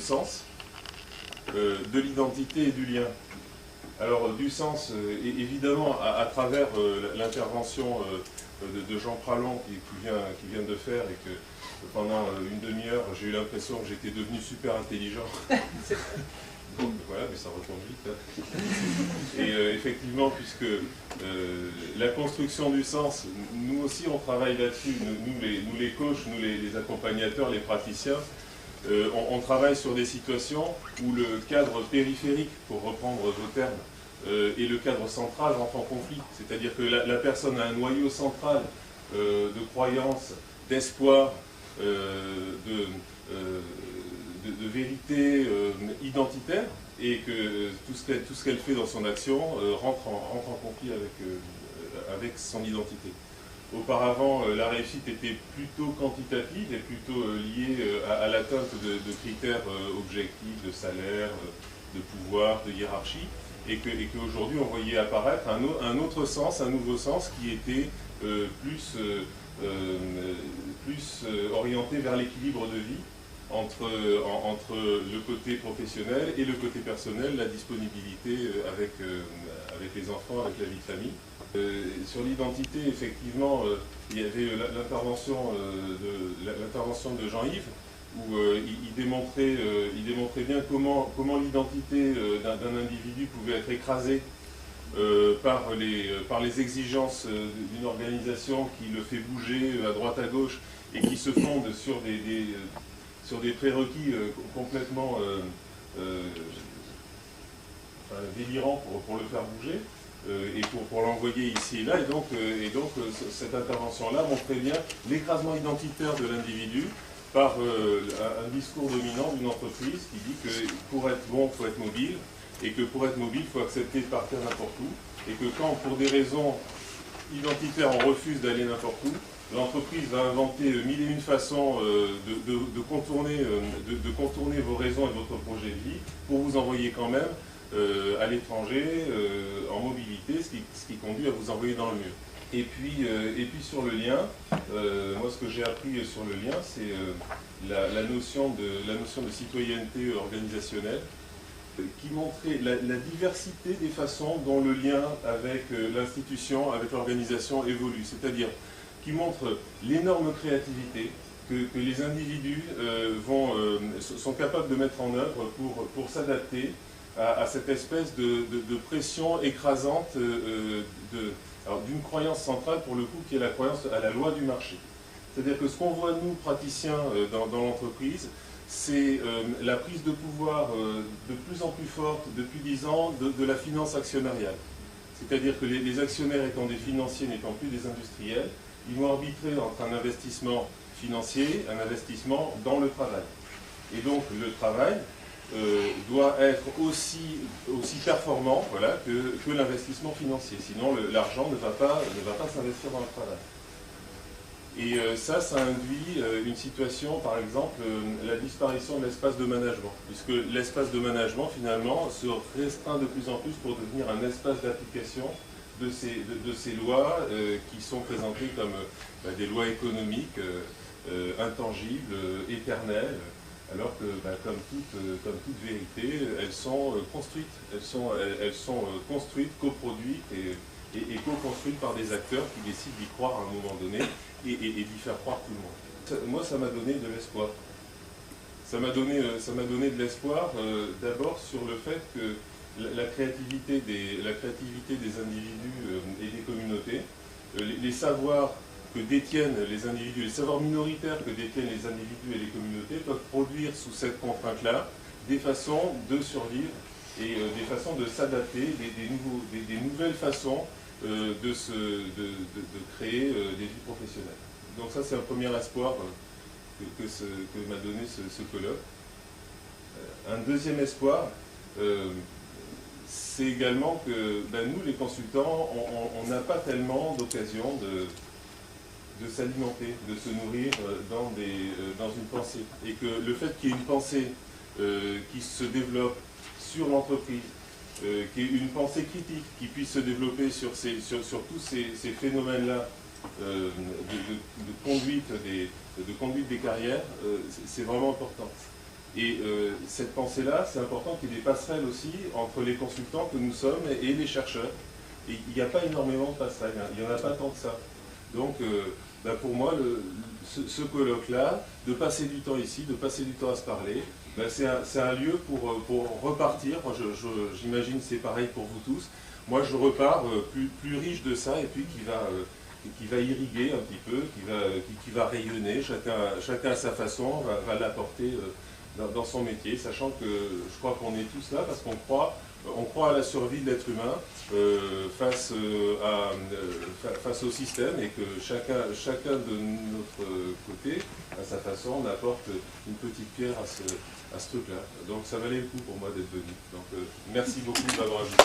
sens, de l'identité et du lien. Alors du sens, évidemment, à travers l'intervention de Jean Pralon qui vient de faire, et que pendant une demi-heure, j'ai eu l'impression que j'étais devenu super intelligent. Donc voilà, mais ça retombe vite. Hein. Et effectivement, puisque la construction du sens, nous aussi on travaille là-dessus, nous les coachs, nous les accompagnateurs, les praticiens, on travaille sur des situations où le cadre périphérique, pour reprendre vos termes, et le cadre central rentrent en conflit. C'est-à-dire que la personne a un noyau central de croyance, d'espoir, de vérité identitaire, et que tout ce qu'elle fait dans son action rentre en conflit avec son identité. Auparavant, la réussite était plutôt quantitative et plutôt liée à l'atteinte de critères objectifs, de salaire, de pouvoir, de hiérarchie, et qu'aujourd'hui on voyait apparaître un autre sens, un nouveau sens qui était plus orienté vers l'équilibre de vie entre le côté professionnel et le côté personnel, la disponibilité avec les enfants, avec la vie de famille. Sur l'identité, effectivement, il y avait l'intervention de Jean-Yves, où il démontrait bien comment l'identité d'un individu pouvait être écrasée par les exigences d'une organisation qui le fait bouger à droite à gauche et qui se fonde sur des prérequis complètement délirants pour le faire bouger. Et pour l'envoyer ici et là, et donc cette intervention-là montrait bien l'écrasement identitaire de l'individu par un discours dominant d'une entreprise qui dit que pour être bon, il faut être mobile, et que pour être mobile, il faut accepter de partir n'importe où, et que quand, pour des raisons identitaires, on refuse d'aller n'importe où, l'entreprise va inventer mille et une façons de contourner vos raisons et votre projet de vie pour vous envoyer quand même à l'étranger, en mobilité, ce qui conduit à vous envoyer dans le mur. Et puis sur le lien, moi ce que j'ai appris sur le lien, c'est la notion de citoyenneté organisationnelle, qui montrait la diversité des façons dont le lien avec l'institution, avec l'organisation évolue. C'est-à-dire qui montre l'énorme créativité que les individus sont capables de mettre en œuvre pour s'adapter à cette espèce de pression écrasante d'une croyance centrale, pour le coup, qui est la croyance à la loi du marché. C'est-à-dire que ce qu'on voit, nous, praticiens, dans l'entreprise, c'est la prise de pouvoir de plus en plus forte, depuis 10 ans, de la finance actionnariale. C'est-à-dire que les actionnaires étant des financiers, n'étant plus des industriels, ils vont arbitrer entre un investissement financier, un investissement dans le travail. Et donc, le travail doit être aussi performant, voilà, que l'investissement financier. Sinon, l'argent ne va pas s'investir dans le travail. Et ça induit une situation, par exemple, la disparition de l'espace de management, puisque l'espace de management, finalement, se restreint de plus en plus pour devenir un espace d'application de ces lois qui sont présentées comme des lois économiques intangibles, éternelles, alors que, comme toute vérité, elles sont construites. Elles sont construites, coproduites et co-construites par des acteurs qui décident d'y croire à un moment donné et d'y faire croire tout le monde. Moi, ça m'a donné de l'espoir. Ça m'a donné de l'espoir d'abord sur le fait que la créativité des individus et des communautés, les savoirs que détiennent les individus, les savoirs minoritaires que détiennent les individus et les communautés peuvent produire sous cette contrainte-là des façons de survivre et des façons de s'adapter, des nouvelles façons de créer des vies professionnelles. Donc ça, c'est un premier espoir que m'a donné ce colloque. Un deuxième espoir, c'est également que nous, les consultants, on n'a pas tellement d'occasion de s'alimenter, de se nourrir dans une pensée. Et que le fait qu'il y ait une pensée qui se développe sur l'entreprise, qu'il y ait une pensée critique qui puisse se développer sur tous ces phénomènes-là de conduite des carrières, c'est vraiment important. Et cette pensée-là, c'est important qu'il y ait des passerelles aussi entre les consultants que nous sommes et les chercheurs. Et il n'y a pas énormément de passerelles, hein. Il n'y en a pas tant que ça. Donc, pour moi, ce colloque-là, de passer du temps ici, de passer du temps à se parler, c'est un lieu pour repartir. Moi, j'imagine que c'est pareil pour vous tous. Moi, je repars plus riche de ça, et puis qui va irriguer un petit peu, qui va rayonner. Chacun à sa façon va l'apporter dans son métier, sachant que je crois qu'on est tous là parce qu'on croit à la survie de l'être humain face au système, et que chacun de notre côté, à sa façon, on apporte une petite pierre à ce truc-là. Donc ça valait le coup pour moi d'être venu. Donc merci beaucoup de m'avoir invité.